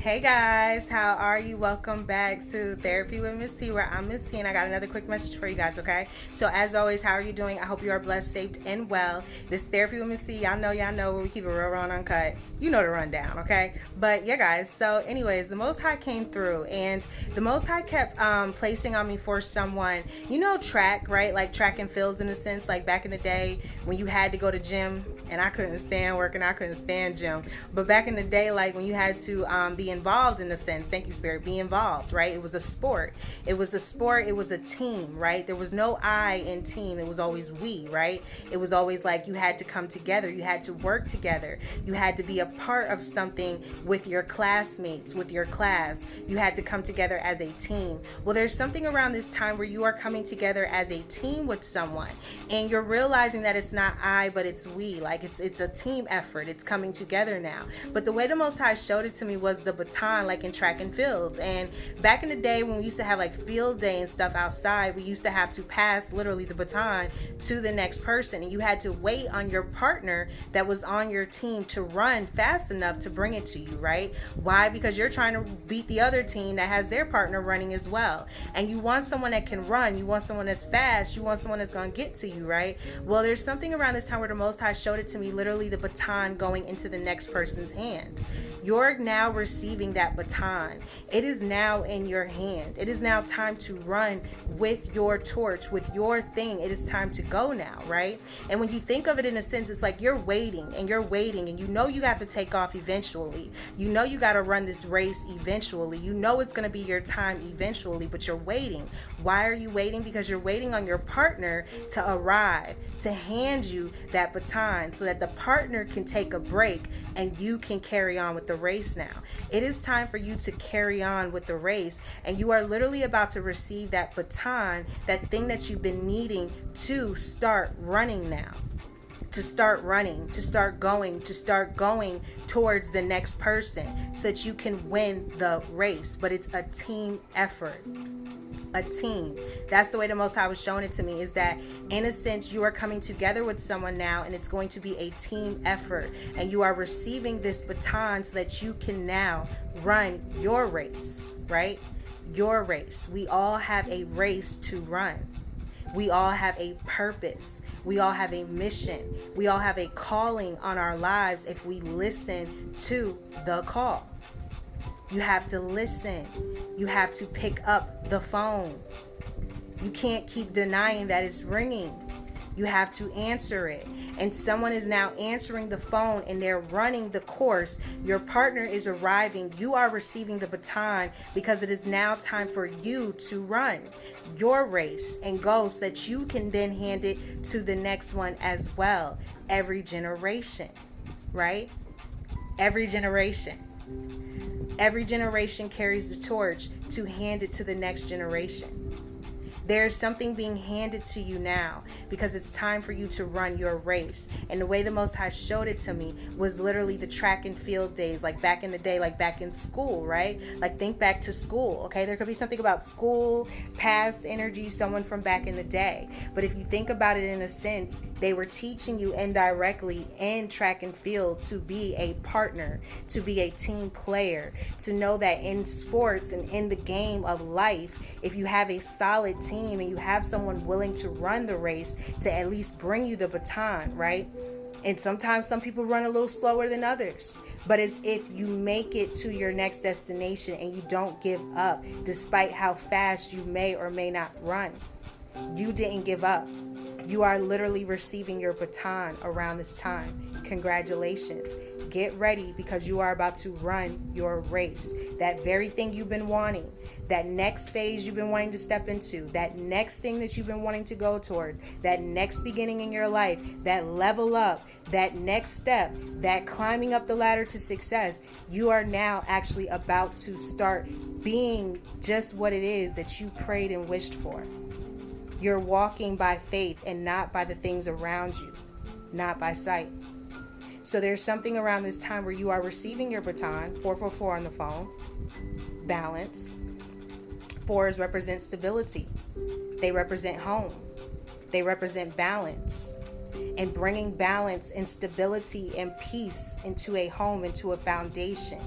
Hey guys, how are you? Welcome back to Therapy with Miss T, where I'm Miss T, and I got another quick message for you guys, okay? So as always, how are you doing? I hope you are blessed, safe, and well. This Therapy with Miss T, y'all know where we keep it real raw and uncut. You know the rundown, okay? But yeah, guys, so anyways, the Most High came through, and the Most High kept placing on me for someone, track, right? Like track and fields in a sense, like back in the day when you had to go to gym, and I couldn't stand working, I couldn't stand gym. But back in the day, like when you had to be involved in a sense, thank you, Spirit, be involved, right? It was a sport. It was a team, right? There was no I in team. It was always we, right? It was always like you had to come together. You had to work together. You had to be a part of something with your classmates, with your class. You had to come together as a team. Well, there's something around this time where you are coming together as a team with someone, and you're realizing that it's not I, but it's we. Like it's a team effort. It's coming together now. But the way the Most High showed it to me was the baton, like in track and fields. And back in the day when we used to have like field day and stuff outside, we used to have to pass literally the baton to the next person, and you had to wait on your partner that was on your team to run fast enough to bring it to you, right? Why? Because you're trying to beat the other team that has their partner running as well, and you want someone that can run, you want someone that's fast, you want someone that's going to get to you, right? Well, there's something around this time where the Most High showed it to me, literally the baton going into the next person's hand. You're now receiving that baton. It is now in your hand. It is now time to run with your torch, with your thing. It is time to go now, right? And when you think of it in a sense, it's like you're waiting and you know you have to take off eventually. You know you got to run this race eventually. You know it's going to be your time eventually, but you're waiting. Why are you waiting? Because you're waiting on your partner to arrive, to hand you that baton so that the partner can take a break and you can carry on with the race now. It is time for you to carry on with the race, and you are literally about to receive that baton, that thing that you've been needing to start running now. To start running, to start going towards the next person so that you can win the race. But it's a team effort. A team. That's the way the Most High was showing it to me, is that in a sense you are coming together with someone now, and it's going to be a team effort, and you are receiving this baton so that you can now run your race, right? Your race. We all have a race to run. We all have a purpose. We all have a mission. We all have a calling on our lives if we listen to the call. You have to listen. You have to pick up the phone. You can't keep denying that it's ringing. You have to answer it. And someone is now answering the phone, and they're running the course. Your partner is arriving. You are receiving the baton because it is now time for you to run your race and go so that you can then hand it to the next one as well. Every generation, right? Every generation. Every generation carries the torch to hand it to the next generation. There's something being handed to you now because it's time for you to run your race. And the way the Most High showed it to me was literally the track and field days, like back in the day, like back in school, right? Like think back to school, okay? There could be something about school, past energy, someone from back in the day. But if you think about it in a sense, they were teaching you indirectly in track and field to be a partner, to be a team player, to know that in sports and in the game of life, if you have a solid team and you have someone willing to run the race, to at least bring you the baton, right? And sometimes some people run a little slower than others, but it's if you make it to your next destination and you don't give up, despite how fast you may or may not run. You didn't give up. You are literally receiving your baton around this time. Congratulations. Get ready because you are about to run your race. That very thing you've been wanting, that next phase you've been wanting to step into, that next thing that you've been wanting to go towards, that next beginning in your life, that level up, that next step, that climbing up the ladder to success, you are now actually about to start being just what it is that you prayed and wished for. You're walking by faith and not by the things around you, not by sight. So there's something around this time where you are receiving your baton, 444 on the phone, balance. Fours represent stability. They represent home. They represent balance. And bringing balance and stability and peace into a home, into a foundation,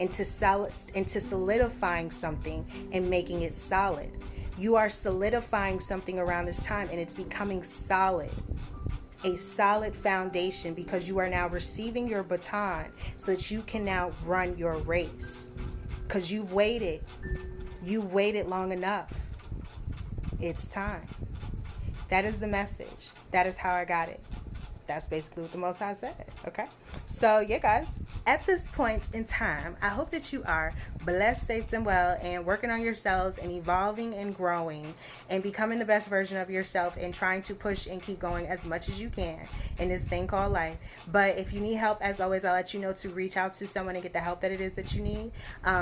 into solidifying something and making it solid. You are solidifying something around this time, and it's becoming solid. A solid foundation, because you are now receiving your baton so that you can now run your race. Because you've waited. You waited long enough. It's time. That is the message. That is how I got it. That's basically what the Most High said. Okay? So, yeah, guys. At this point in time, I hope that you are blessed, safe, and well, and working on yourselves and evolving and growing and becoming the best version of yourself and trying to push and keep going as much as you can in this thing called life. But if you need help, as always, I'll let you know to reach out to someone and get the help that it is that you need.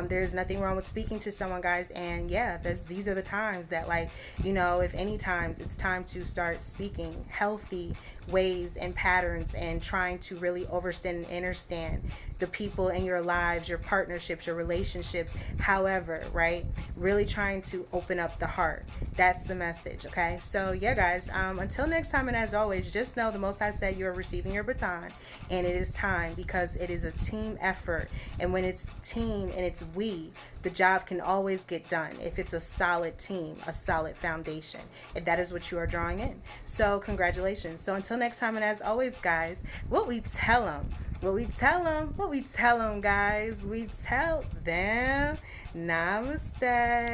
There's nothing wrong with speaking to someone, guys. And yeah, these are the times that, like, you know, if any times, it's time to start speaking healthy ways and patterns and trying to really understand and understand the people in your lives, your partnerships, your relationships, however, right? Really trying to open up the heart. That's the message, okay? So, yeah, guys, until next time, and as always, just know the Most High said you are receiving your baton, and it is time, because it is a team effort. And when it's team and it's we, the job can always get done if it's a solid team, a solid foundation. And that is what you are drawing in. So, congratulations. So, until next time, and as always, guys, what we tell them, guys, we tell them, namaste.